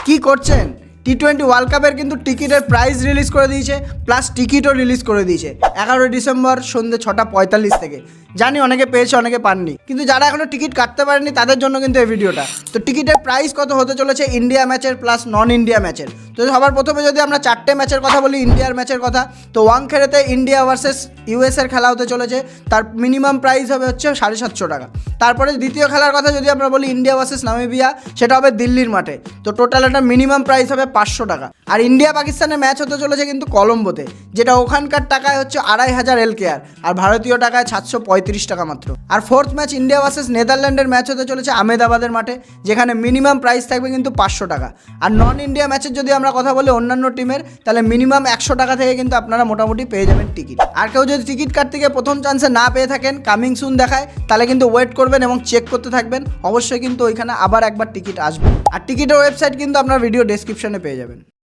কি করছেন? T20 world কাপের কিন্তু টিকিটের প্রাইস রিলিজ করে দিয়েছে, প্লাস টিকিটও রিলিজ করে দিয়েছে 11 ডিসেম্বর সন্ধ্যে 6:45 থেকে। জানি অনেকে পেয়েছে অনেকে পাননি, কিন্তু যারা এখনো টিকিট কাটতে পারেনি তাদের জন্য কিন্তু এই ভিডিওটা। তো টিকিটের প্রাইস কত হতে চলেছে ইন্ডিয়া ম্যাচের প্লাস নন ইন্ডিয়া ম্যাচের। তো সবার প্রথমে যদি আমরা 4টে ম্যাচের কথা বলি, ইন্ডিয়ার ম্যাচের কথা, তো ওয়াংখেড়েতে ইন্ডিয়া ভার্সেস ইউএসের খেলা হতে চলেছে। তার মিনিমাম প্রাইস হবে হচ্ছে 750 টাকা। তারপরে দ্বিতীয় খেলার কথা যদি আমরা বলি ইন্ডিয়া ভার্সেস নামিবিয়া, সেটা হবে দিল্লির মাঠে। তো টোটাল একটা মিনিমাম প্রাইস হবে 500 টাকা। আর ইন্ডিয়া পাকিস্তানের ম্যাচ হতে চলেছে কিন্তু কলম্বোতে, যেটা ওখানকার টাকায় হচ্ছে 2500 LKR, আর ভারতীয় টাকায় 735 টাকা মাত্র। আর ফোর্থ ম্যাচ ইন্ডিয়া ভার্সেস নেদারল্যান্ডের ম্যাচ হতে চলেছে আহমেদাবাদের মাঠে, যেখানে মিনিমাম প্রাইস থাকবে কিন্তু 500 টাকা। আর নন ইন্ডিয়া ম্যাচের যদি আমরা কথা বলি অন্যান্য টিমের, তাহলে মিনিমাম 100 টাকা থেকে কিন্তু আপনারা মোটামুটি পেয়ে যাবেন টিকিট। আর কেউ যদি টিকিট কাটতে গিয়ে প্রথম চান্সে না পেয়ে থাকেন, কামিং সুন দেখায়, তাহলে কিন্তু ওয়েট করবেন এবং চেক করতে থাকবেন। অবশ্যই কিন্তু ওইখানে আবার একবার টিকিট আসবে। আর টিকিটের ওয়েবসাইট কিন্তু আপনার ভিডিও ডেসক্রিপশনে পেয়ে যাবেন।